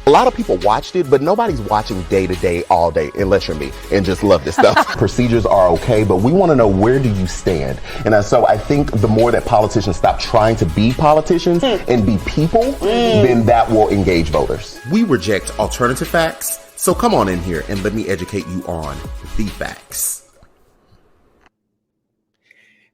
A lot of people watched it, but nobody's watching day to day, all day, unless you're me and just love this stuff. Procedures are okay, but we want to know, where do you stand? And so I think the more that politicians stop trying to be politicians and be people, then that will engage voters. We reject alternative facts, so come on in here and let me educate you on the facts.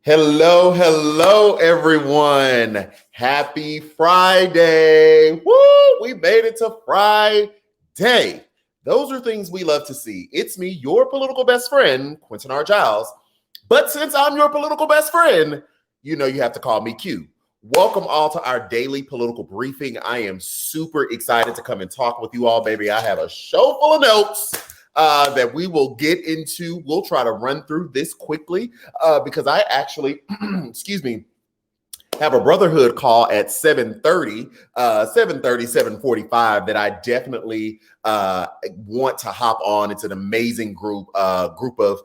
Hello, everyone. Happy Friday. Woo! We made it to Friday. Those are things we love to see. It's me, your political best friend, Quentin R. Giles. But since I'm your political best friend, you know you have to call me Q. Welcome all to our daily political briefing. I am super excited to come and talk with you all, baby. I have a show full of notes that we will get into. We'll try to run through this quickly because I actually, have a brotherhood call at 7:30, 7:45 that I definitely want to hop on. It's an amazing group of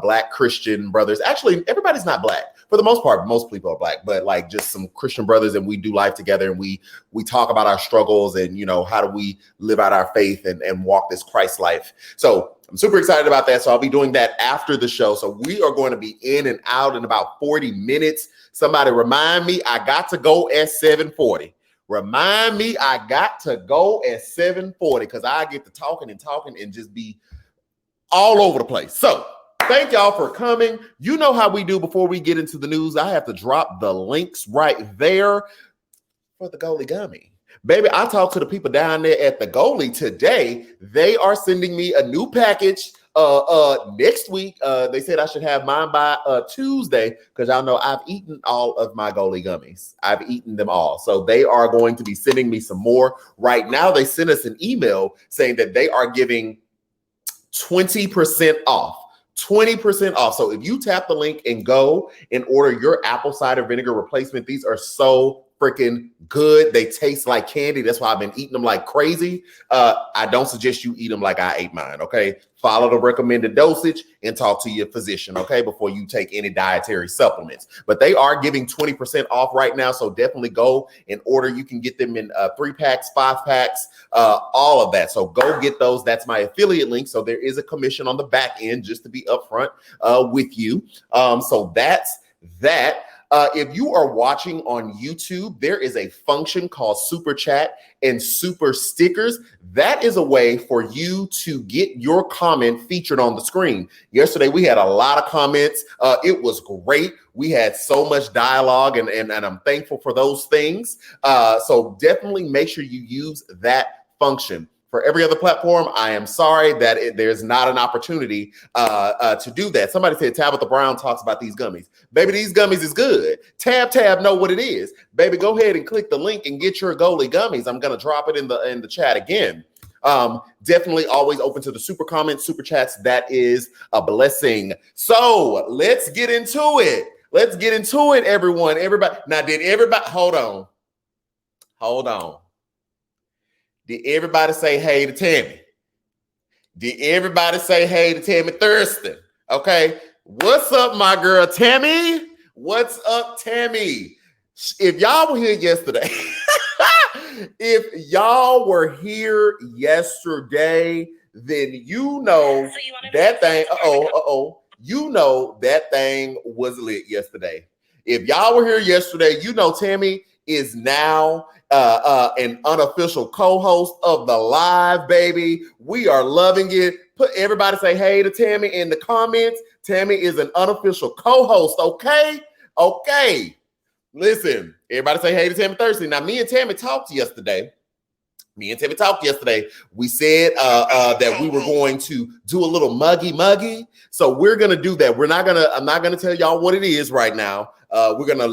Black Christian brothers. Actually, everybody's not Black. For the most part, most people are Black, but like just some Christian brothers, and we do life together, and we talk about our struggles and, you know, how do we live out our faith and walk this Christ life. So I'm super excited about that. So I'll be doing that after the show. So we are going to be in and out in about 40 minutes. Somebody remind me I got to go at 7:40. Remind me I got to go at 7:40 because I get to talking and just be all over the place. So thank y'all for coming. You know how we do before we get into the news. I have to drop the links right there for the Goalie Gummy. Baby, I talked to the people down there at the Goalie today. They are sending me a new package next week. They said I should have mine by Tuesday because y'all know I've eaten all of my Goalie gummies. I've eaten them all. So they are going to be sending me some more. Right now, they sent us an email saying that they are giving 20% off. 20% off. So if you tap the link and go and order your apple cider vinegar replacement, these are so freaking good. They taste like candy. That's why I've been eating them like crazy. I don't suggest you eat them like I ate mine, okay? Follow the recommended dosage and talk to your physician, okay, before you take any dietary supplements. But they are giving 20% off right now, so definitely go and order. You can get them in 3-packs, 5-packs, all of that. So go get those. That's my affiliate link. So there is a commission on the back end, just to be upfront with you. So that's that. If you are watching on YouTube, there is a function called Super Chat and Super Stickers. That is a way for you to get your comment featured on the screen. Yesterday, we had a lot of comments. It was great. We had so much dialogue, and I'm thankful for those things. So definitely make sure you use that function. For every other platform, I am sorry that there's not an opportunity to do that. Somebody said Tabitha Brown talks about these gummies. Baby, these gummies is good. Tab know what it is. Baby, go ahead and click the link and get your Goalie gummies. I'm going to drop it in the chat again. Definitely always open to the super comments, super chats. That is a blessing. So let's get into it. Let's get into it, everyone. Everybody. Now, did everybody, hold on. Did everybody say hey to Tammy? Did everybody say hey to Tammy Thurston? Okay. What's up, my girl Tammy? What's up, Tammy? If y'all were here yesterday, then you know that thing. You know that thing was lit yesterday. If y'all were here yesterday, you know Tammy is now an unofficial co-host of the live, baby. We are loving it. Everybody say hey to Tammy in the comments. Tammy is an unofficial co-host, okay? Okay. Listen, everybody say hey to Tammy Thursday. Now, me and Tammy talked yesterday. We said that we were going to do a little muggy. So we're going to do that. I'm not going to tell y'all what it is right now. We're going to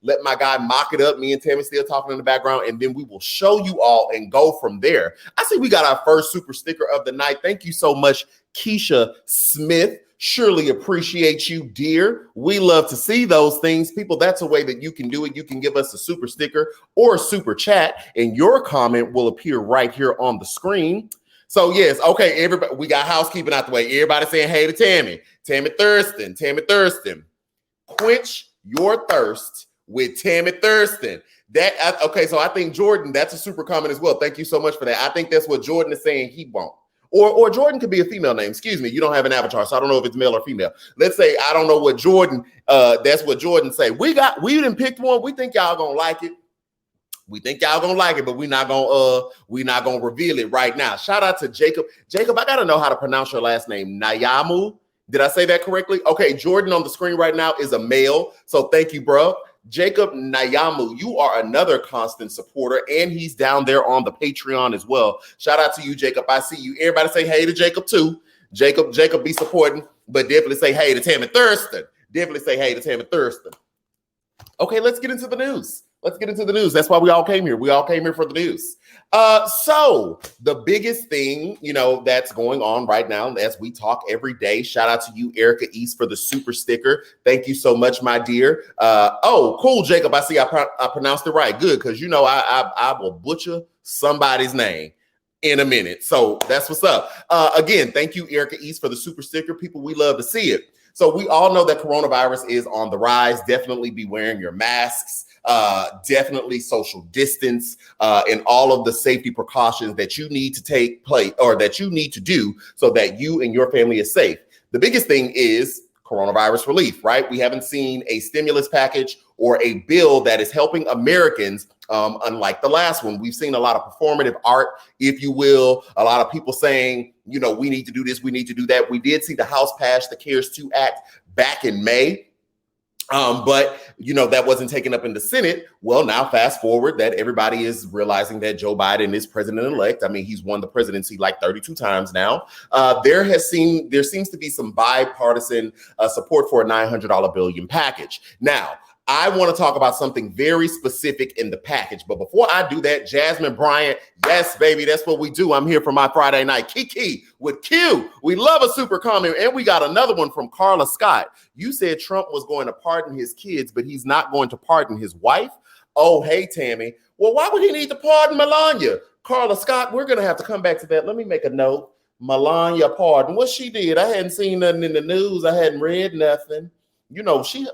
let my guy mock it up. Me and Tammy still talking in the background, and then we will show you all and go from there. I see we got our first super sticker of the night. Thank you so much, Keisha Smith. Surely appreciate you, dear. We love to see those things. People, that's a way that you can do it. You can give us a super sticker or a super chat, and your comment will appear right here on the screen. So yes, okay, everybody, we got housekeeping out the way. Everybody saying hey to Tammy. Tammy Thurston. Quench your thirst with Tammy Thurston. Okay, so I think Jordan, that's a super comment as well. Thank you so much for that. I think that's what Jordan is saying he won't. Or Jordan could be a female name. Excuse me, you don't have an avatar, so I don't know if it's male or female. Let's say I don't know what Jordan. That's what Jordan say. We didn't pick one. We think y'all gonna like it. We think y'all gonna like it, but we're not gonna reveal it right now. Shout out to Jacob. Jacob, I gotta know how to pronounce your last name. Nayamu. Did I say that correctly? Okay, Jordan on the screen right now is a male. So thank you, bro. Jacob Nayamu, you are another constant supporter, and he's down there on the Patreon as well. Shout out to you, Jacob. I see you. Everybody say hey to Jacob too. Jacob be supporting, but definitely say hey to Tammy Thurston. Definitely say hey to Tammy Thurston. Okay, let's get into the news. That's why we all came here. We all came here for the news. So the biggest thing, that's going on right now as we talk every day. Shout out to you, Erica East, for the super sticker. Thank you so much, my dear. Oh, cool, Jacob. I see I pronounced it right. Good, because I will butcher somebody's name in a minute. So that's what's up. Again, thank you, Erica East, for the super sticker. People, we love to see it. So we all know that coronavirus is on the rise. Definitely be wearing your masks. Definitely social distance, and all of the safety precautions that you need to take place or that you need to do so that you and your family is safe. The biggest thing is coronavirus relief, right? We haven't seen a stimulus package or a bill that is helping Americans. Unlike the last one, we've seen a lot of performative art, if you will, a lot of people saying, we need to do this, we need to do that. We did see the House pass the CARES 2 Act back in May. But that wasn't taken up in the Senate. Well, now fast forward that everybody is realizing that Joe Biden is president-elect. I mean, he's won the presidency like 32 times now. There seems to be some bipartisan support for a $900 billion package. Now, I want to talk about something very specific in the package. But before I do that, Jasmine Bryant, yes, baby, that's what we do. I'm here for my Friday night. Kiki with Q. We love a super comment. And we got another one from Carla Scott. You said Trump was going to pardon his kids, but he's not going to pardon his wife. Oh, hey, Tammy. Well, why would he need to pardon Melania? Carla Scott, we're going to have to come back to that. Let me make a note. Melania pardon. What she did? I hadn't seen nothing in the news. I hadn't read nothing. She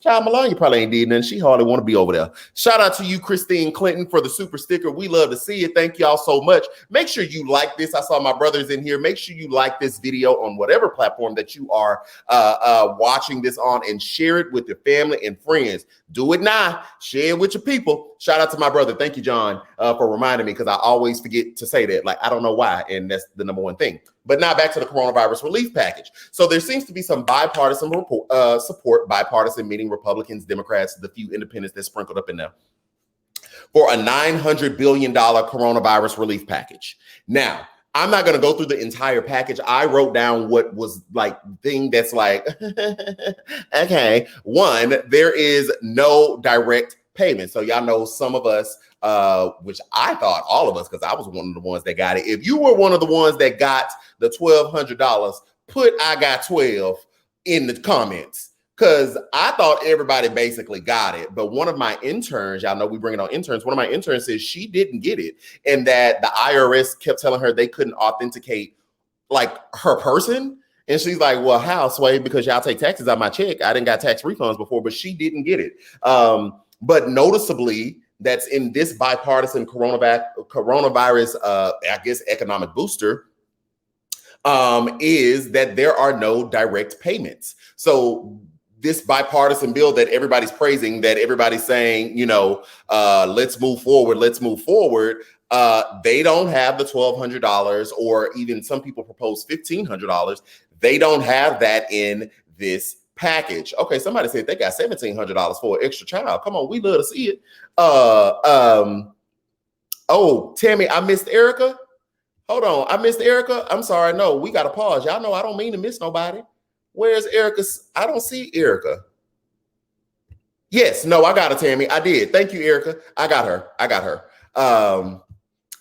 child Melania probably ain't did nothing. She hardly want to be over there. Shout out to you, Christine Clinton, for the super sticker. We love to see it. Thank y'all so much. Make sure you like this. I saw my brothers in here. Make sure you like this video on whatever platform that you are watching this on, and share it with your family and friends. Do it now. Share it with your people. Shout out to my brother. Thank you, John, for reminding me, because I always forget to say that. Like, I don't know why, and that's the number one thing. But now back to the coronavirus relief package. So there seems to be some bipartisan support, bipartisan meaning Republicans, Democrats, the few independents that sprinkled up in there, for a $900 billion coronavirus relief package. Now, I'm not going to go through the entire package. I wrote down what was like thing that's like, okay. One, there is no direct payment. So y'all know some of us, which I thought all of us, because I was one of the ones that got it. If you were one of the ones that got the $1,200, put I got 12 in the comments, because I thought everybody basically got it. But one of my interns, y'all know we bring it on interns. One of my interns says she didn't get it, and that the IRS kept telling her they couldn't authenticate like her person. And she's like, well, how, Sway? Because y'all take taxes out my check. I didn't got tax refunds before, but she didn't get it. But noticeably, that's in this bipartisan coronavirus, I guess, economic booster, is that there are no direct payments. So this bipartisan bill that everybody's praising, that everybody's saying, let's move forward. They don't have the $1,200, or even some people propose $1,500. They don't have that in this package. Okay, somebody said they got $1,700 for an extra child. Come on, we love to see it. Oh, Tammy, I missed Erica. Hold on, I missed Erica. I'm sorry. No, we got to pause. Y'all know I don't mean to miss nobody. Where's Erica? I don't see Erica. Yes, no, I got her, Tammy. I did. Thank you, Erica. I got her.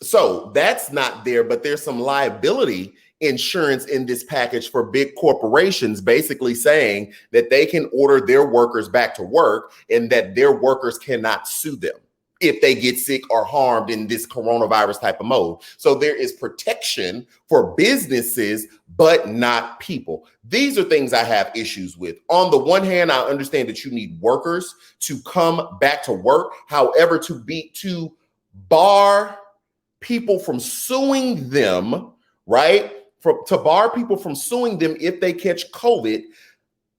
So that's not there, but there's some liability insurance in this package for big corporations, basically saying that they can order their workers back to work and that their workers cannot sue them. if they get sick or harmed in this coronavirus type of mode. So there is protection for businesses, but not people. These are things I have issues with. On the one hand, I understand that you need workers to come back to work. However, to bar people from suing them, right? To bar people from suing them if they catch COVID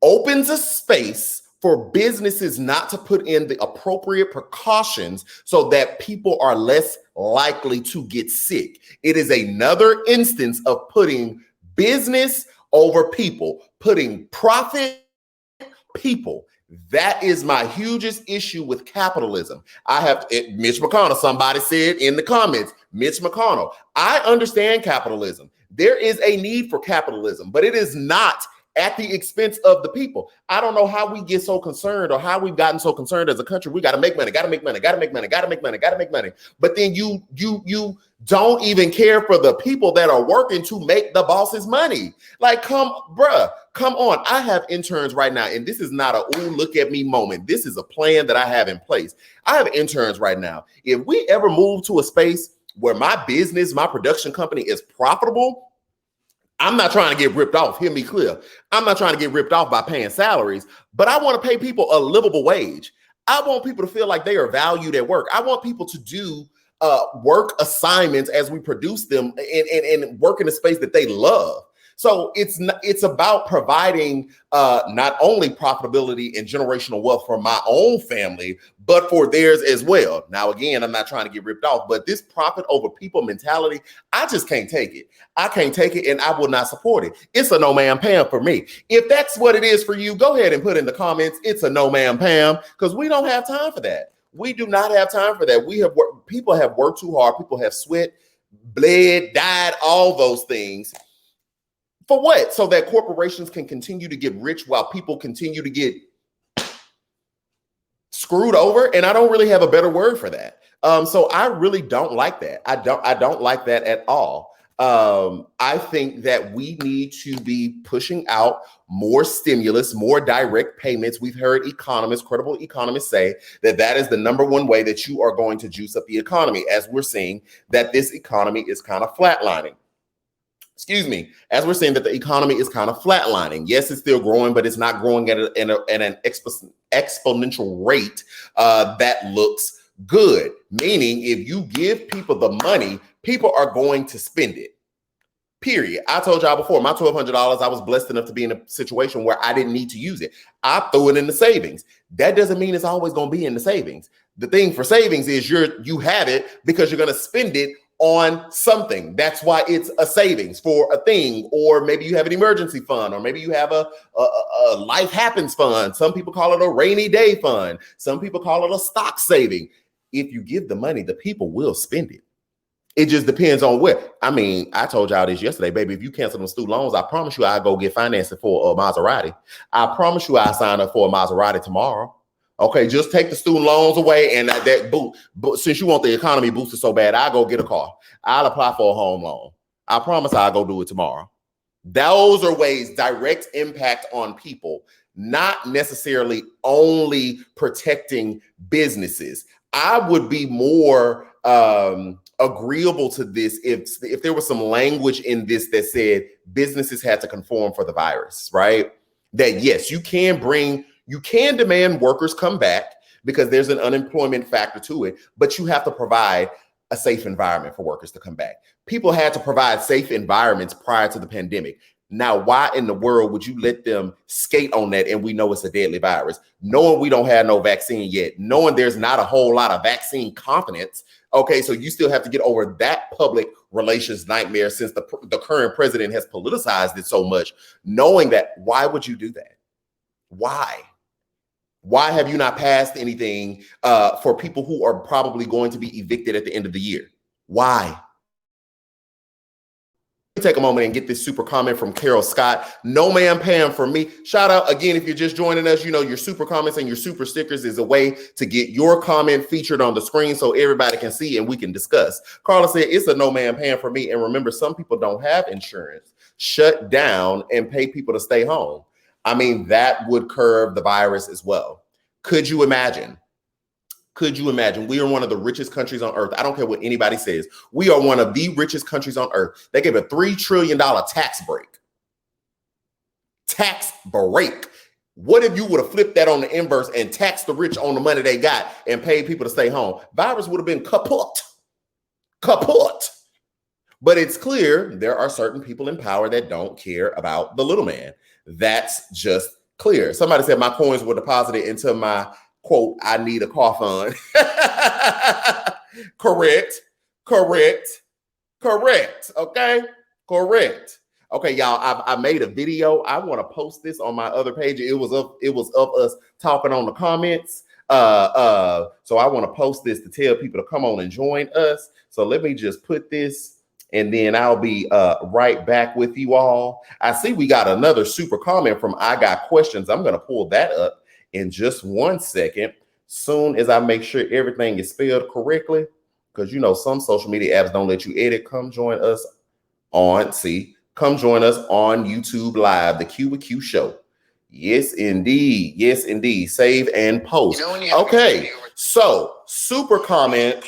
opens a space for businesses not to put in the appropriate precautions so that people are less likely to get sick. It is another instance of putting business over people, putting profit people. That is my hugest issue with capitalism. Mitch McConnell, somebody said in the comments, Mitch McConnell, I understand capitalism. There is a need for capitalism, but it is not at the expense of the people. I don't know how we get so concerned or how we've gotten so concerned as a country. We got to make money, got to make money, got to make money, got to make money, got to make money. But then you don't even care for the people that are working to make the bosses money. Like, come on. I have interns right now, and this is not a, ooh, look at me moment. This is a plan that I have in place. I have interns right now. If we ever move to a space where my business, my production company is profitable, I'm not trying to get ripped off. Hear me clear. I'm not trying to get ripped off by paying salaries, but I want to pay people a livable wage. I want people to feel like they are valued at work. I want people to do work assignments as we produce them and work in a space that they love. So it's about providing not only profitability and generational wealth for my own family, but for theirs as well. Now, again, I'm not trying to get ripped off, but this profit over people mentality, I just can't take it. I can't take it, and I will not support it. It's a no ma'am Pam for me. If that's what it is for you, go ahead and put in the comments, it's a no ma'am Pam, because we don't have time for that. We do not have time for that. People have worked too hard. People have sweat, bled, died, all those things. For what? So that corporations can continue to get rich while people continue to get screwed over. And I don't really have a better word for that. So I really don't like that. I don't like that at all. I think that we need to be pushing out more stimulus, more direct payments. We've heard credible economists say that is the number one way that you are going to juice up the economy, as we're seeing that this economy is kind of flatlining. As we're saying that the economy is kind of flatlining. Yes, it's still growing, but it's not growing at an exponential rate that looks good. Meaning, if you give people the money, people are going to spend it. Period. I told y'all before, my $1,200, I was blessed enough to be in a situation where I didn't need to use it. I threw it in the savings. That doesn't mean it's always going to be in the savings. The thing for savings is you have it because you're going to spend it on something. That's why it's a savings for a thing, or maybe you have an emergency fund, or maybe you have a life happens fund. Some people call it a rainy day fund. Some people call it a stock saving. If you give the money, the people will spend it. It just depends on what. I mean, I told y'all this yesterday, baby. If you cancel them student loans, I promise you I'll go get financing for a Maserati. I promise you I'll sign up for a Maserati tomorrow. Okay, just take the student loans away and since you want the economy boosted so bad, I'll go get a car. I'll apply for a home loan. I promise I'll go do it tomorrow. Those are ways, direct impact on people, not necessarily only protecting businesses. I would be more agreeable to this if there was some language in this that said businesses had to conform for the virus, right? That yes, you can demand workers come back because there's an unemployment factor to it, but you have to provide a safe environment for workers to come back. People had to provide safe environments prior to the pandemic. Now, why in the world would you let them skate on that? And we know it's a deadly virus, knowing we don't have no vaccine yet, knowing there's not a whole lot of vaccine confidence. Okay, so you still have to get over that public relations nightmare since the current president has politicized it so much, knowing that. Why would you do that? Why? Why have you not passed anything for people who are probably going to be evicted at the end of the year? Why? Take a moment and get this super comment from Carol Scott. No ma'am Pam for me. Shout out again, if you're just joining us, your super comments and your super stickers is a way to get your comment featured on the screen so everybody can see and we can discuss. Carla said, it's a no ma'am Pam for me. And remember, some people don't have insurance. Shut down and pay people to stay home. I mean, that would curb the virus as well. Could you imagine Could you imagine? We are one of the richest countries on earth. I don't care what anybody says. We are one of the richest countries on earth. They gave a $3 trillion tax break. Tax break. What if you would have flipped that on the inverse and taxed the rich on the money they got and paid people to stay home? Virus would have been kaput. Kaput. But it's clear there are certain people in power that don't care about the little man. That's just clear. Somebody said my coins were deposited into my, quote, I need a car fund. Correct. Okay. Correct. Okay, y'all, I made a video. I want to post this on my other page. It was of us talking on the comments. So I want to post this to tell people to come on and join us. So let me just put this, and then I'll be right back with you all. I see we got another super comment from I Got Questions. I'm going to pull that up in just 1 second, soon as I make sure everything is spelled correctly, because you know some social media apps don't let you edit. Come join us on YouTube Live, the Q with Q show. Yes, indeed. Yes, indeed. Save and post. Okay, so super comment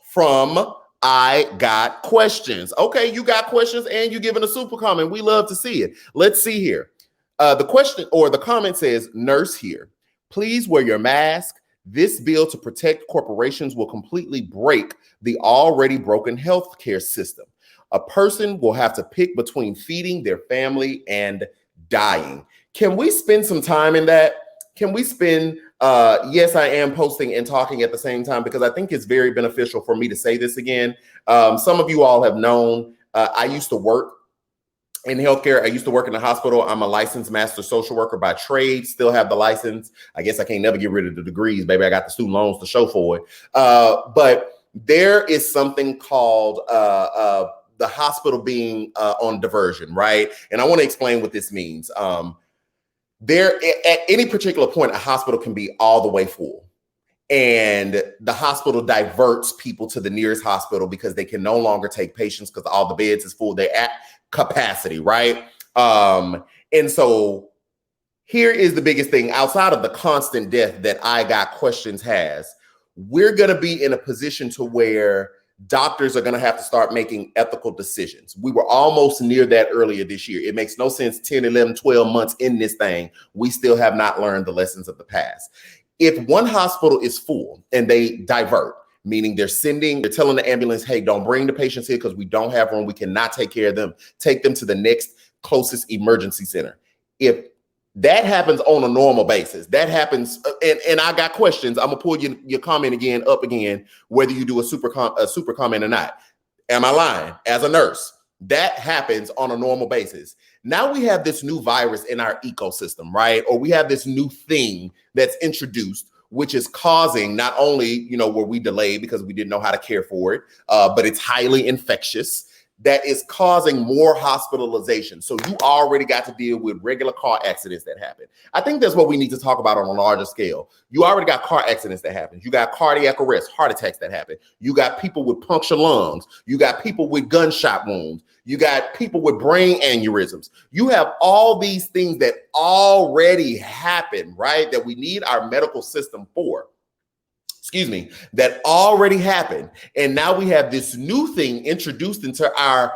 from I Got Questions. Okay, you got questions and you giving a super comment. We love to see it. Let's see here. The question or the comment says, nurse here, please wear your mask. This bill to protect corporations will completely break the already broken healthcare system. A person will have to pick between feeding their family and dying. Can we spend some time in that? Can we spend, yes, I am posting and talking at the same time because I think it's very beneficial for me to say this again. Some of you all have known, I used to work in healthcare. I used to work in the hospital. I'm a licensed master social worker by trade, still have the license. I guess I can't never get rid of the degrees, baby. I got the student loans to show for it. But there is something called the hospital being on diversion, right? And I want to explain what this means. There, at any particular point, a hospital can be all the way full. And the hospital diverts people to the nearest hospital because they can no longer take patients because all the beds is full. They're at capacity, right? And so here is the biggest thing outside of the constant death that I Got Questions has. We're going to be in a position to where doctors are going to have to start making ethical decisions. We were almost near that earlier this year. It makes no sense 10, 11, 12 months in this thing. We still have not learned the lessons of the past. If one hospital is full and they divert, meaning they're telling the ambulance, hey, don't bring the patients here because we don't have room. We cannot take care of them. Take them to the next closest emergency center. If that happens on a normal basis, that happens, and I got questions. I'm gonna pull your comment up again, whether you do a super comment or not. Am I lying? As a nurse, that happens on a normal basis. Now we have this new virus in our ecosystem, right? Or we have this new thing that's introduced, which is causing not only, were we delayed because we didn't know how to care for it, but it's highly infectious. That is causing more hospitalization. So you already got to deal with regular car accidents that happen. I think that's what we need to talk about on a larger scale. You already got car accidents that happen. You got cardiac arrest, heart attacks that happen. You got people with punctured lungs. You got people with gunshot wounds. You got people with brain aneurysms. You have all these things that already happen, right? That we need our medical system for. That already happened. And now we have this new thing introduced into our,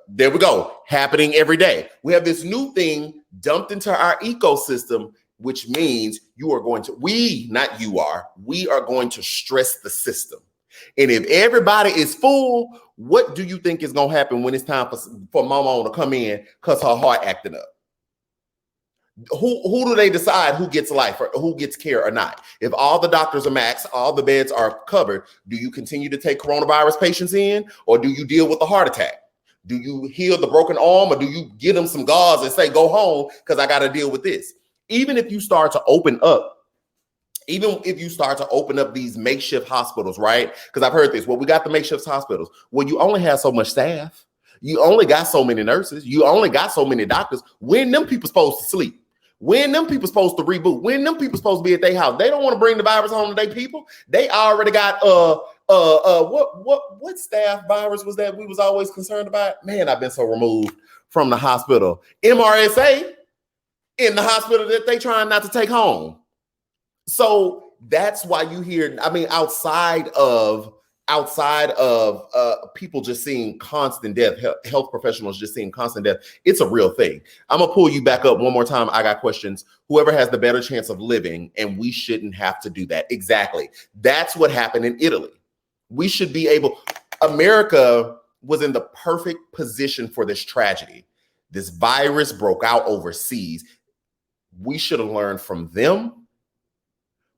there we go, happening every day. We have this new thing dumped into our ecosystem, which means we are going to stress the system. And if everybody is full, what do you think is going to happen when it's time for Mama to come in because her heart acting up? Who do they decide who gets life or who gets care or not? If all the doctors are maxed, all the beds are covered, do you continue to take coronavirus patients in, or do you deal with the heart attack? Do you heal the broken arm, or do you give them some gauze and say, go home because I got to deal with this? Even if you start to open up these makeshift hospitals, right? Because I've heard this. Well, we got the makeshift hospitals. Well, you only have so much staff. You only got so many nurses. You only got so many doctors. When them people supposed to sleep? When them people supposed to reboot? When them people supposed to be at their house? They don't want to bring the virus home to their people. They already got what staph virus was that we was always concerned about? Man, I've been so removed from the hospital. MRSA in the hospital that they trying not to take home. So that's why you hear, I mean, outside of people just seeing constant death, health professionals just seeing constant death, it's a real thing. I'm gonna pull you back up one more time. I got questions. Whoever has the better chance of living, and we shouldn't have to do that. Exactly. That's what happened in Italy. We should be able, America was in the perfect position for this tragedy. This virus broke out overseas. We should have learned from them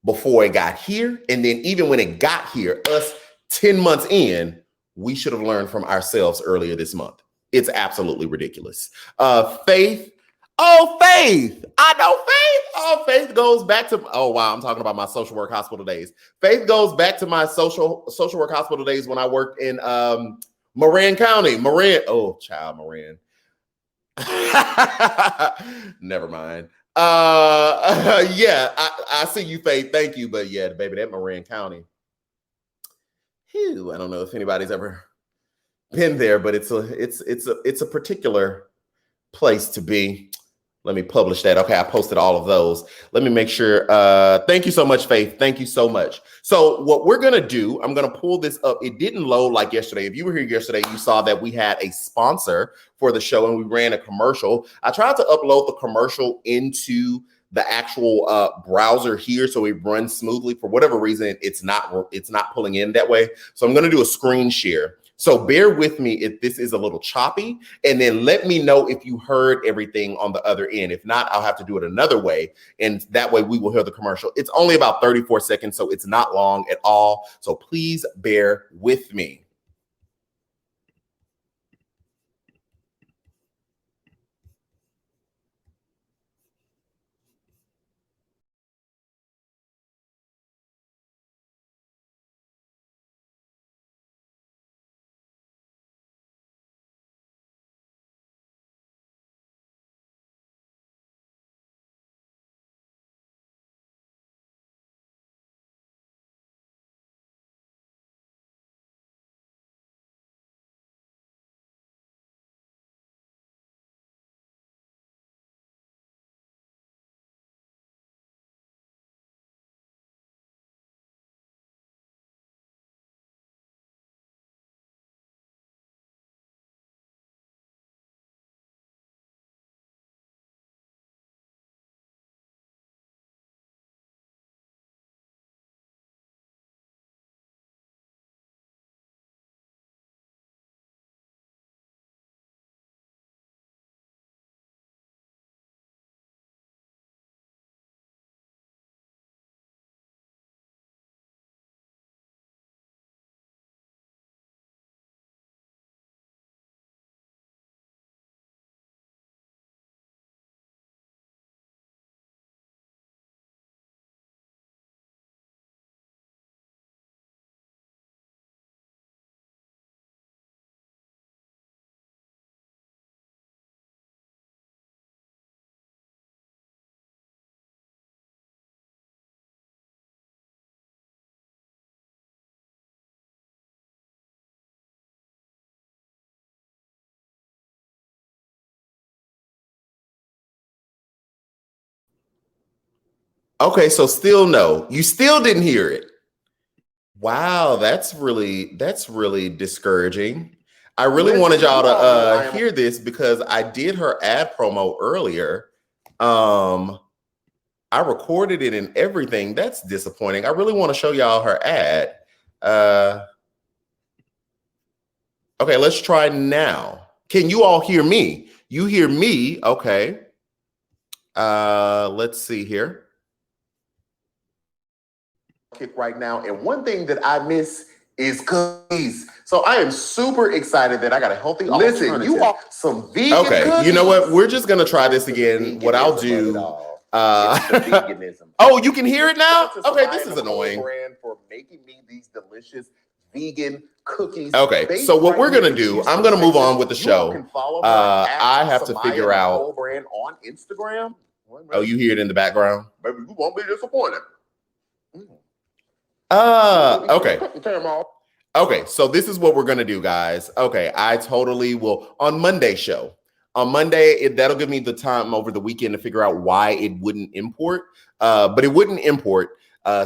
before it got here. And then even when it got here, us 10 months in, we should have learned from ourselves earlier this month. It's absolutely ridiculous. Faith. Oh, Faith. I know Faith. Oh, Faith goes back to, oh, wow. I'm talking about my social work hospital days. Faith goes back to my social work hospital days when I worked in Marin County. Marin. Oh, child, Marin. Never mind. Yeah, I see you, Faith. Thank you. But yeah, baby, that Marin County. Whew, I don't know if anybody's ever been there, but it's a particular place to be. Let me publish that. Okay, I posted all of those. Let me make sure. Thank you so much, Faith. Thank you so much. So what we're going to do, I'm going to pull this up. It didn't load like yesterday. If you were here yesterday, you saw that we had a sponsor for the show and we ran a commercial. I tried to upload the commercial into the actual browser here so it runs smoothly. For whatever reason, it's not pulling in that way. So I'm going to do a screen share. So bear with me if this is a little choppy, and then let me know if you heard everything on the other end. If not, I'll have to do it another way, and that way we will hear the commercial. It's only about 34 seconds, so it's not long at all. So please bear with me. Okay, so still no. You still didn't hear it. Wow, that's really discouraging. I really wanted y'all to hear this because I did her ad promo earlier. I recorded it and everything. That's disappointing. I really want to show y'all her ad. Okay, let's try now. Can you all hear me? You hear me? Okay. Let's see here. Kick right now, and one thing that I miss is cookies. So I am super excited that I got a healthy alternative. Listen, you want some vegan cookies? You know what? We're just gonna try this again. What I'll do. Veganism. Oh, you can hear it now? Okay, this is annoying. Brand for making me these delicious vegan cookies. Okay, so what we're gonna do, I'm gonna move on with the show. I have to figure out brand on Instagram. Oh, you hear it in the background? Baby, you won't be disappointed. Okay. Okay, so this is what we're gonna do, guys. Okay, I totally will on Monday's show. On Monday, that'll give me the time over the weekend to figure out why it wouldn't import. But it wouldn't import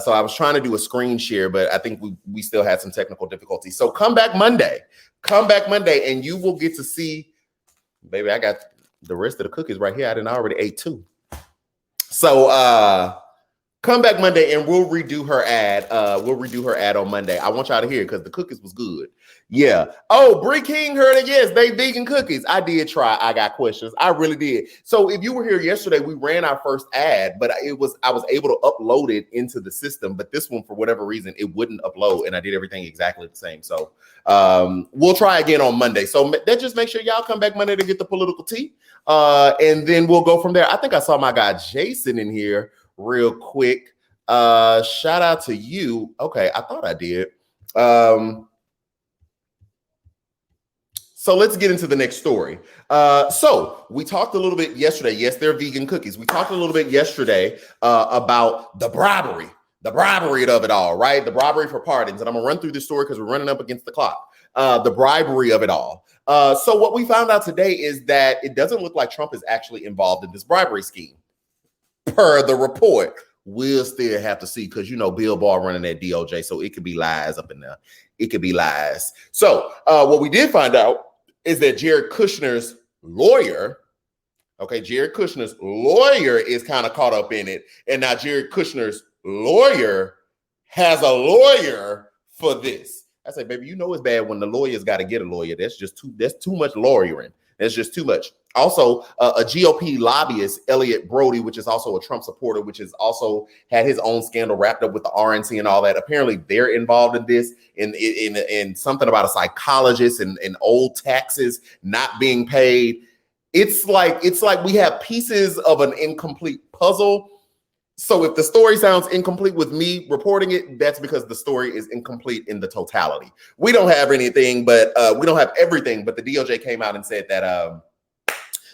So I was trying to do a screen share, but I think we still had some technical difficulties. So come back Monday, and you will get to see, baby, I got the rest of the cookies right here. I already ate 2. So come back Monday and we'll redo her ad. We'll redo her ad on Monday. I want y'all to hear it because the cookies was good. Yeah. Oh, Bree King heard it. Yes, they vegan cookies. I did try. I got questions. I really did. So if you were here yesterday, we ran our first ad, but I was able to upload it into the system. But this one, for whatever reason, it wouldn't upload, and I did everything exactly the same. So we'll try again on Monday. So that just make sure y'all come back Monday to get the political tea, and then we'll go from there. I think I saw my guy Jason in here real quick. Shout out to you. Okay, I thought I did. So let's get into the next story. So we talked a little bit yesterday. Yes, they're vegan cookies. We talked a little bit yesterday about the bribery of it all, right? The bribery for pardons. And I'm gonna run through this story because we're running up against the clock. The bribery of it all. So what we found out today is that it doesn't look like Trump is actually involved in this bribery scheme, per the report. We'll still have to see because, Bill Barr running that DOJ, so it could be lies up in there. It could be lies. So what we did find out is that Jared Kushner's lawyer, is kind of caught up in it. And now Jared Kushner's lawyer has a lawyer for this. I say, baby, it's bad when the lawyer's got to get a lawyer. That's too much lawyering. That's just too much. Also, a GOP lobbyist, Elliot Brody, which is also a Trump supporter, which has also had his own scandal wrapped up with the RNC and all that. Apparently, they're involved in this, in something about a psychologist and old taxes not being paid. It's like we have pieces of an incomplete puzzle. So if the story sounds incomplete with me reporting it, that's because the story is incomplete in the totality. We don't have anything, but we don't have everything. But the DOJ came out and said that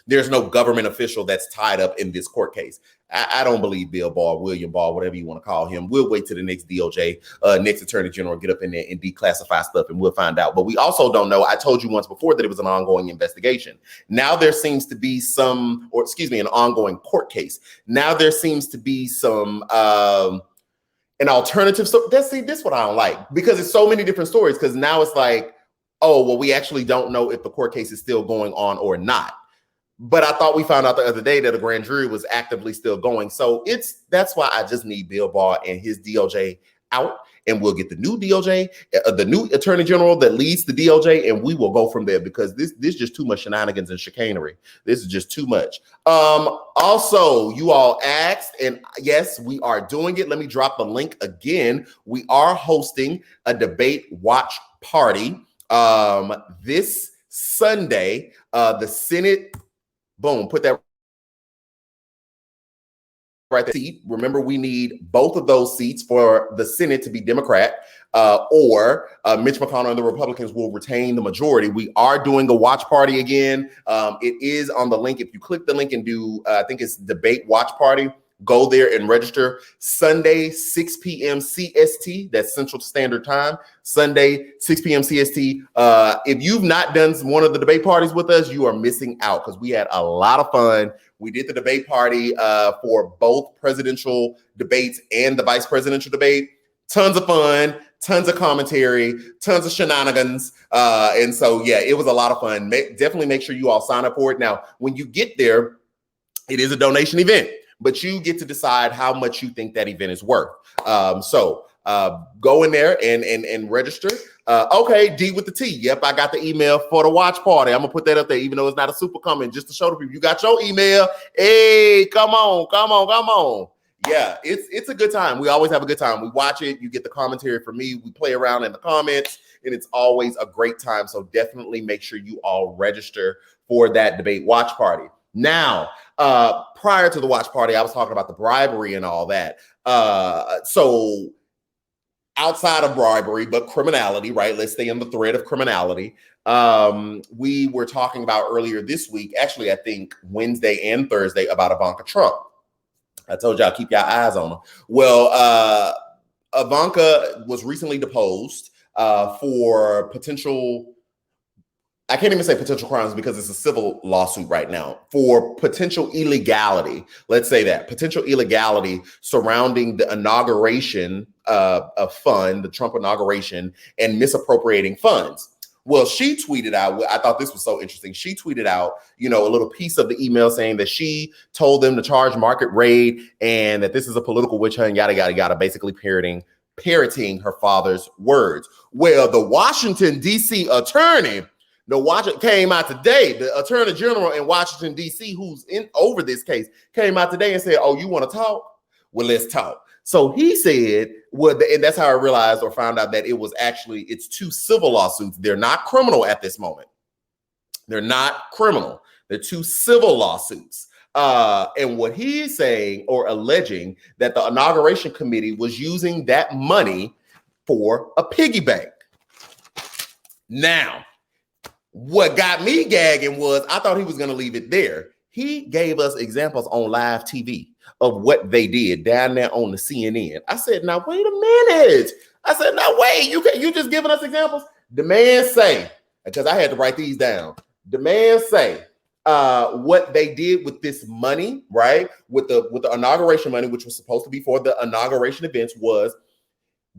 there's no government official that's tied up in this court case. I don't believe Bill Barr, William Barr, whatever you want to call him. We'll wait till the next DOJ, next Attorney General, get up in there and declassify stuff, and we'll find out. But we also don't know. I told you once before that it was an ongoing investigation. Now there seems to be an ongoing court case. Now there seems to be some an alternative. So this is what I don't like, because it's so many different stories. Because now it's like, oh, well, we actually don't know if the court case is still going on or not. But I thought we found out the other day that a grand jury was actively still going. So that's why I just need Bill Barr and his DOJ out, and we'll get the new DOJ, the new Attorney General that leads the DOJ, and we will go from there, because this is just too much shenanigans and chicanery. This is just too much. Also, you all asked, and yes, we are doing it. Let me drop the link again. We are hosting a debate watch party this Sunday. The Senate. Boom, put that right there. Seat. Remember, we need both of those seats for the Senate to be Democrat, or Mitch McConnell and the Republicans will retain the majority. We are doing a watch party again. It is on the link. If you click the link and do, I think it's debate watch party, go there and register. Sunday, 6 p.m. CST, that's Central Standard Time. Sunday, 6 p.m. CST. If you've not done one of the debate parties with us, you are missing out, because we had a lot of fun. We did the debate party for both presidential debates and the vice presidential debate. Tons of fun, tons of commentary, tons of shenanigans. And so, yeah, it was a lot of fun. Definitely make sure you all sign up for it. Now, when you get there, it is a donation event, but you get to decide how much you think that event is worth. So go in there and register. Okay, D with the T. Yep, I got the email for the watch party. I'm gonna put that up there, even though it's not a super comment, just to show the people you got your email. Hey, come on. Yeah, it's a good time. We always have a good time. We watch it. You get the commentary from me. We play around in the comments, and it's always a great time. So definitely make sure you all register for that debate watch party. Now, prior to the watch party, I was talking about the bribery and all that. So outside of bribery, but criminality, right? Let's stay on the thread of criminality. We were talking about earlier this week, actually, I think Wednesday and Thursday, about Ivanka Trump. I told y'all, keep your eyes on her. Well, Ivanka was recently deposed for potential I can't even say potential crimes because it's a civil lawsuit right now for potential illegality. Let's say that potential illegality surrounding the inauguration of fund, the Trump inauguration, and misappropriating funds. Well, she tweeted out, I thought this was so interesting. She tweeted out, a little piece of the email saying that she told them to charge market rate and that this is a political witch hunt, yada, yada, yada, basically parroting her father's words. Well, the Washington, D.C. attorney, came out today. The attorney general in Washington, D.C., who's in over this case, came out today and said, oh, you want to talk? Well, let's talk. So he said, and that's how I realized or found out that it's two civil lawsuits. They're not criminal at this moment. They're not criminal. They're two civil lawsuits. And what he's saying or alleging that the inauguration committee was using that money for a piggy bank. Now, what got me gagging was I thought he was going to leave it there. He gave us examples on live TV of what they did down there on the CNN. I said, now, wait a minute. I said, now, wait, you just giving us examples? The man say, because I had to write these down. The man say what they did with this money, right? With the inauguration money, which was supposed to be for the inauguration events, was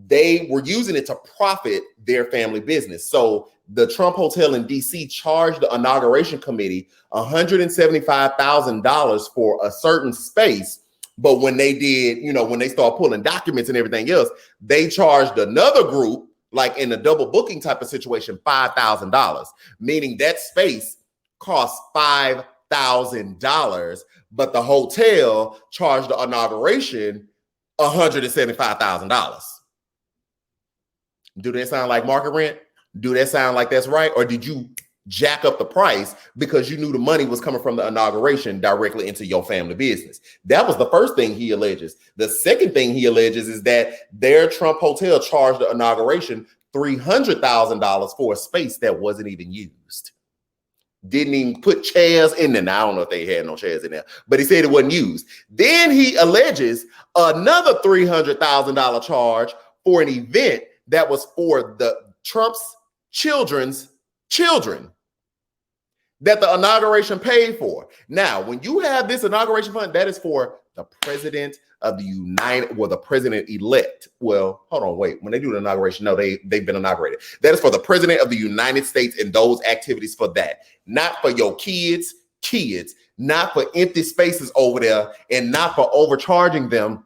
they were using it to profit their family business. So the Trump Hotel in DC charged the inauguration committee $175,000 for a certain space. But when they did, when they started pulling documents and everything else, they charged another group, like in a double booking type of situation, $5,000, meaning that space cost $5,000, but the hotel charged the inauguration $175,000. Do that sound like market rent? Do that sound like that's right? Or did you jack up the price because you knew the money was coming from the inauguration directly into your family business? That was the first thing he alleges. The second thing he alleges is that their Trump Hotel charged the inauguration $300,000 for a space that wasn't even used. Didn't even put chairs in there. Now, I don't know if they had no chairs in there, but he said it wasn't used. Then he alleges another $300,000 charge for an event that was for the Trump's children's children that the inauguration paid for. Now, when you have this inauguration fund, that is for the president of the the president-elect. Well, hold on, wait. When they do the inauguration, no, they've been inaugurated. That is for the president of the United States and those activities for that. Not for your kids, not for empty spaces over there, and not for overcharging them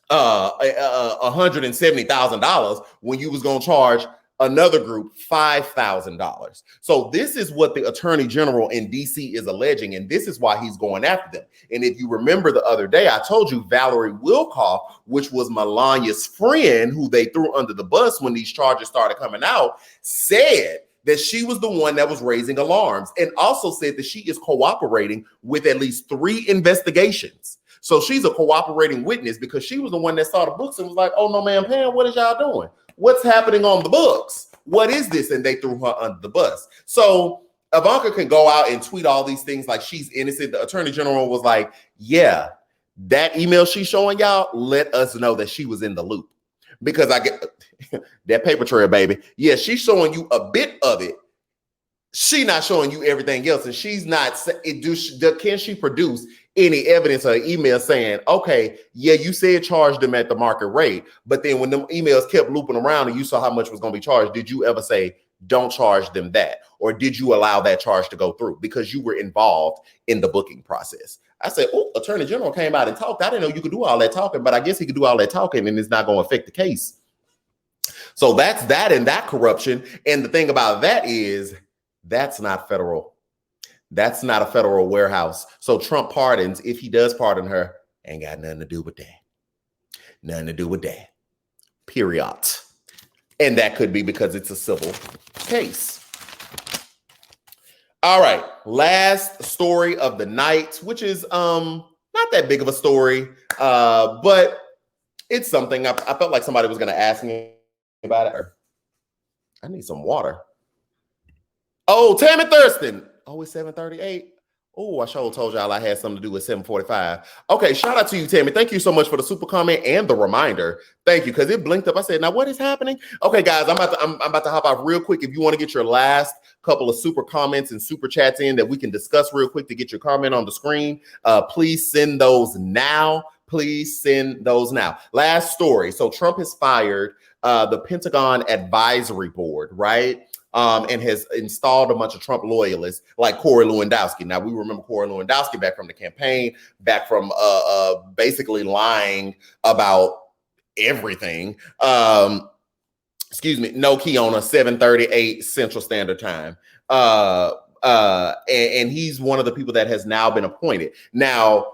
$170,000 when you was going to charge another group $5,000. So this is what the attorney general in DC is alleging, and this is why he's going after them. And if you remember the other day, I told you Valerie Wilkoff, which was Melania's friend who they threw under the bus when these charges started coming out, said that she was the one that was raising alarms, and also said that she is cooperating with at least 3 investigations. So she's a cooperating witness because she was the one that saw the books and was like, oh, no, man, Pam, what is y'all doing? What's happening on the books? What is this? And they threw her under the bus. So Ivanka can go out and tweet all these things like she's innocent. The attorney general was like, yeah, that email she's showing y'all, let us know that she was in the loop. Because I get that paper trail, baby. Yeah, she's showing you a bit of it. She's not showing you everything else. And she's not, can she produce any evidence or email saying, okay, yeah, you said charge them at the market rate, but then when them emails kept looping around and you saw how much was going to be charged, did you ever say, don't charge them that? Or did you allow that charge to go through because you were involved in the booking process? I said, oh, attorney general came out and talked. I didn't know you could do all that talking, but I guess he could do all that talking and it's not going to affect the case. So that's that and that corruption. And the thing about that is that's not federal. That's not a federal warehouse. So Trump pardons, if he does pardon her, ain't got nothing to do with that. Nothing to do with that. Period. And that could be because it's a civil case. All right. Last story of the night, which is not that big of a story, but it's something I felt like somebody was going to ask me about it. I need some water. Oh, Tammy Thurston. Oh, it's 7:38. Oh, I sure told y'all I had something to do with 745. Okay, shout out to you, Tammy. Thank you so much for the super comment and the reminder. Thank you, because it blinked up. I said, now what is happening? Okay, guys, I'm about to hop off real quick. If you want to get your last couple of super comments and super chats in that we can discuss real quick to get your comment on the screen, please send those now. Please send those now. Last story. So Trump has fired the Pentagon Advisory Board, right? And has installed a bunch of Trump loyalists like Corey Lewandowski. Now, we remember Corey Lewandowski back from the campaign, back from basically lying about everything. Excuse me, no key on a 7:38 Central Standard Time. And he's one of the people that has now been appointed. Now,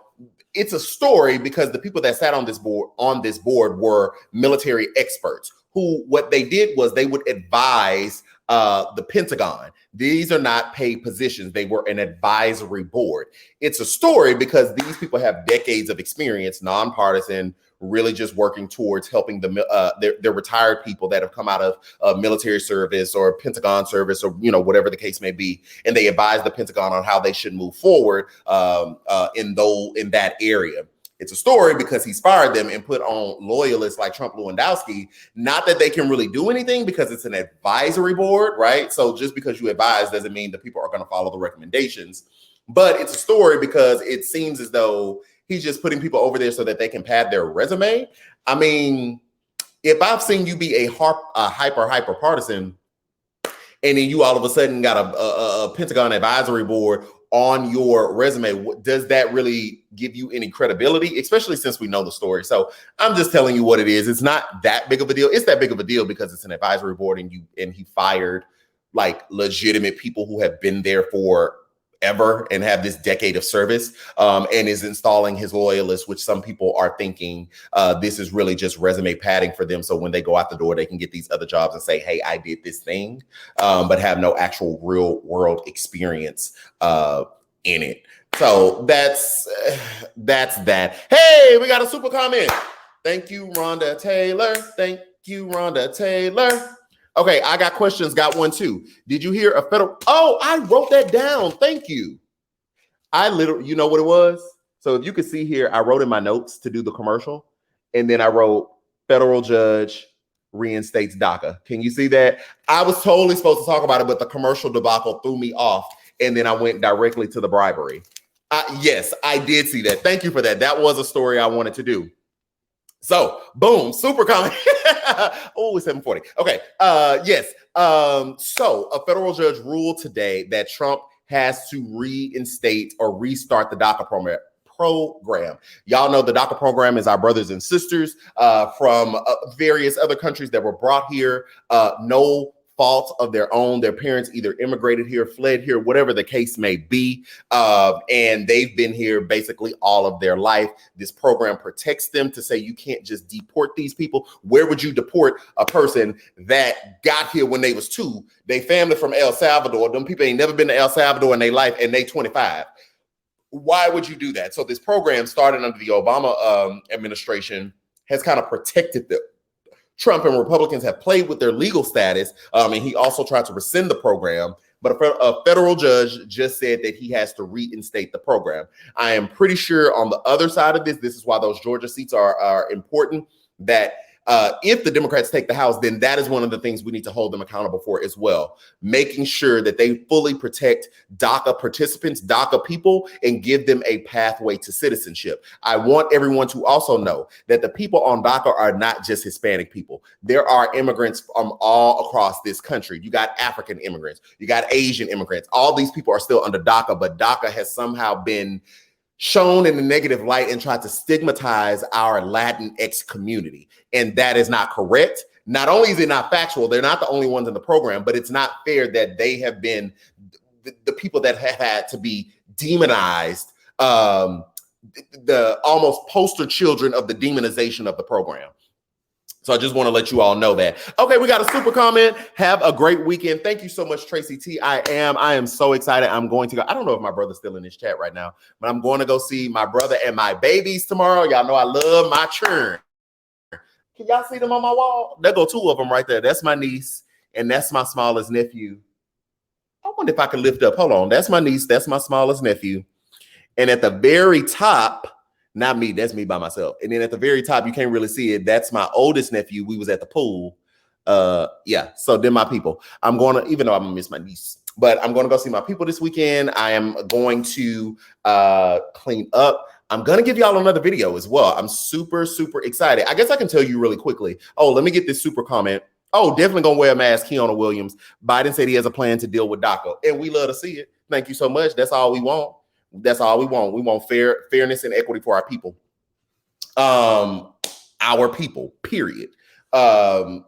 it's a story because the people that sat on this board were military experts who, what they did was they would advise the Pentagon. These are not paid positions. They were an advisory board. It's a story because these people have decades of experience, nonpartisan, really just working towards helping their retired people that have come out of military service or Pentagon service or whatever the case may be, and they advise the Pentagon on how they should move forward in that area. It's a story because he's fired them and put on loyalists like Trump Lewandowski. Not that they can really do anything because it's an advisory board, right? So just because you advise doesn't mean that people are going to follow the recommendations. But it's a story because it seems as though he's just putting people over there so that they can pad their resume. I mean, if I've seen you be a hyper partisan, and then you all of a sudden got a Pentagon advisory board on your resume, does that really give you any credibility, especially since we know the story? So I'm just telling you what it is. It's not that big of a deal. It's that big of a deal because it's an advisory board and he fired like legitimate people who have been there for ever and have this decade of service, and is installing his loyalists, which some people are thinking this is really just resume padding for them. So when they go out the door, they can get these other jobs and say, hey, I did this thing, but have no actual real world experience in it. So that's that. Hey, we got a super comment. Thank you, Rhonda Taylor. Thank you, Rhonda Taylor. Okay, I got questions. Got one too. Did you hear a federal? Oh, I wrote that down. Thank you. I literally, you know what it was? So if you could see here, I wrote in my notes to do the commercial, and then I wrote federal judge reinstates DACA. Can you see that? I was totally supposed to talk about it, but the commercial debacle threw me off, and then I went directly to the bribery. Yes, I did see that. Thank you for that. That was a story I wanted to do. So, boom, super comment. Oh, it's 7:40. Okay. Yes. So a federal judge ruled today that Trump has to reinstate or restart the DACA program. Y'all know the DACA program is our brothers and sisters from various other countries that were brought here. No fault of their own. Their parents either immigrated here, fled here, whatever the case may be. And they've been here basically all of their life. This program protects them to say you can't just deport these people. Where would you deport a person that got here when they was 2? They family from El Salvador. Them people ain't never been to El Salvador in their life and they 25. Why would you do that? So this program started under the Obama administration has kind of protected them. Trump and Republicans have played with their legal status, and he also tried to rescind the program, but a federal judge just said that he has to reinstate the program. I am pretty sure on the other side of this is why those Georgia seats are important, that if the Democrats take the House, then that is one of the things we need to hold them accountable for as well. Making sure that they fully protect DACA participants, DACA people, and give them a pathway to citizenship. I want everyone to also know that the people on DACA are not just Hispanic people. There are immigrants from all across this country. You got African immigrants, you got Asian immigrants. All these people are still under DACA, but DACA has somehow been shown in the negative light and tried to stigmatize our Latinx community. And that is not correct. Not only is it not factual, they're not the only ones in the program, but it's not fair that they have been the people that have had to be demonized, the almost poster children of the demonization of the program. So I just want to let you all know that. Okay, we got a super comment. Have a great weekend. Thank you so much, Tracy T. I am so excited. I'm going to go. I don't know if my brother's still in this chat right now, but I'm going to go see my brother and my babies tomorrow. Y'all know I love my children. Can y'all see them on my wall? There go 2 of them right there. That's my niece, and that's my smallest nephew. I wonder if I can lift up. Hold on. That's my niece. That's my smallest nephew. And at the very top, not me, that's me by myself. And then at the very top, you can't really see it. That's my oldest nephew. We was at the pool. Yeah, so then my people. I'm going to, even though I'm gonna miss my niece, but I'm going to go see my people this weekend. I am going to clean up. I'm going to give y'all another video as well. I'm super, super excited. I guess I can tell you really quickly. Oh, let me get this super comment. Oh, definitely going to wear a mask, Keona Williams. Biden said he has a plan to deal with DACA, and we love to see it. Thank you so much. That's all we want. That's all we want. We want fairness and equity for our people. Our people, period. Yeah,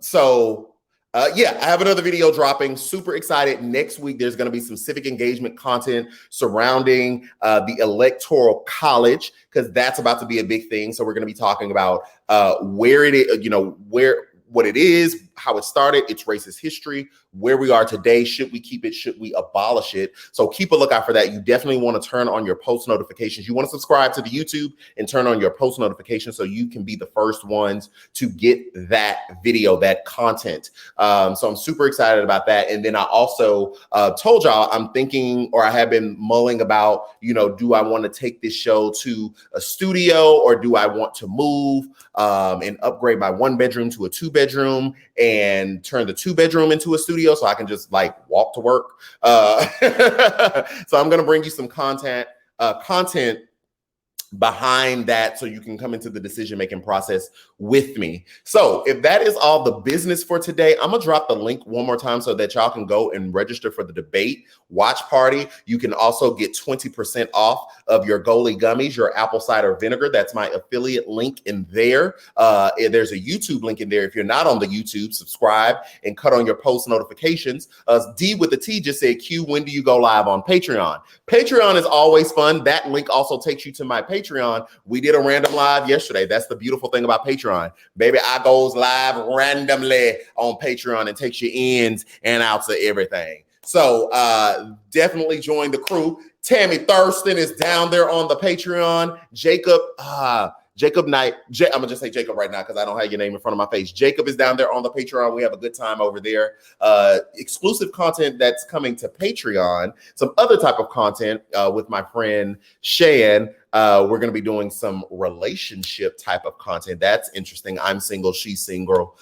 I have another video dropping. Super excited. Next week, there's going to be some civic engagement content surrounding the Electoral College, because that's about to be a big thing. So we're going to be talking about where it is, what it is, how it started, its racist history, where we are today. Should we keep it? Should we abolish it? So keep a lookout for that. You definitely want to turn on your post notifications. You want to subscribe to the YouTube and turn on your post notifications so you can be the first ones to get that video, that content. So I'm super excited about that. And then I also told y'all I'm thinking, or I have been mulling about, do I want to take this show to a studio, or do I want to move and upgrade my 1-bedroom to a 2-bedroom and turn the 2-bedroom into a studio so I can just walk to work. So I'm going to bring you some content behind that so you can come into the decision-making process with me. So if that is all the business for today, I'm gonna drop the link one more time so that y'all can go and register for the debate watch party. You can also get 20% off of your Goalie gummies, your apple cider vinegar. That's my affiliate link in there. There's a YouTube link in there. If you're not on the YouTube, subscribe and cut on your post notifications. D with the T just said, Q, when do you go live on Patreon? Patreon is always fun. That link also takes you to my Patreon. We did a random live yesterday. That's the beautiful thing about Patreon. Baby, I goes live randomly on Patreon and takes your ins and outs of everything. So definitely join the crew. Tammy Thurston is down there on the Patreon. Jacob Knight, I'm gonna just say Jacob right now because I don't have your name in front of my face. Jacob is down there on the Patreon. We have a good time over there. Exclusive content that's coming to Patreon. Some other type of content with my friend Shan. We're gonna be doing some relationship type of content. That's interesting. I'm single, she's single.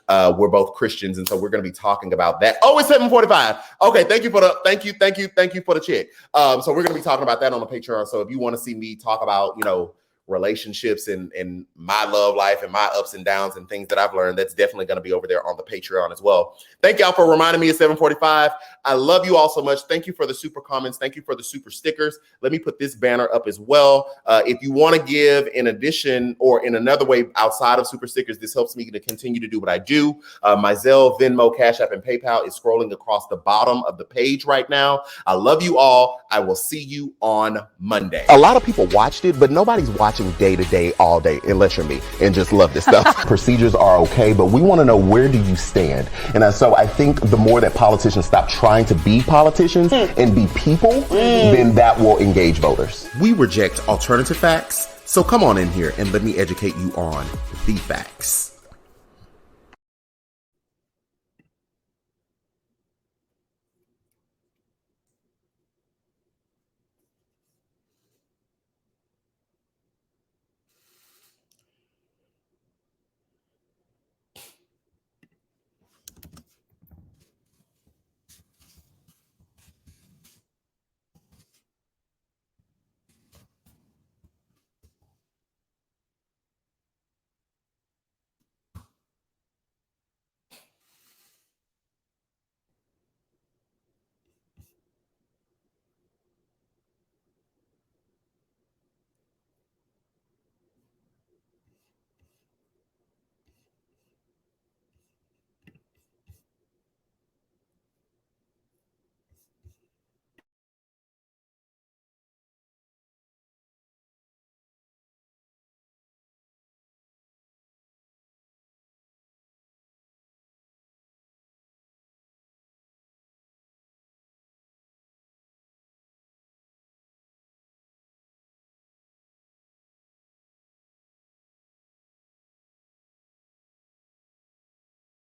We're both Christians, and so we're gonna be talking about that. Oh, it's 7:45. Okay, thank you for the check. So we're gonna be talking about that on the Patreon. So if you want to see me talk about, relationships and my love life and my ups and downs and things that I've learned, that's definitely going to be over there on the Patreon as well. Thank y'all for reminding me at 7:45. I love you all so much. Thank you for the super comments. Thank you for the super stickers. Let me put this banner up as well. If you want to give in addition or in another way outside of super stickers, this helps me to continue to do what I do. My Zelle, Venmo, Cash App, and PayPal is scrolling across the bottom of the page right now. I love you all. I will see you on Monday. A lot of people watched it, but nobody's watching day to day, all day, unless you're me and just love this stuff. Procedures are okay, but we want to know, where do you stand? And so I think the more that politicians stop trying to be politicians and be people, then that will engage voters. We reject alternative facts, so come on in here and let me educate you on the facts.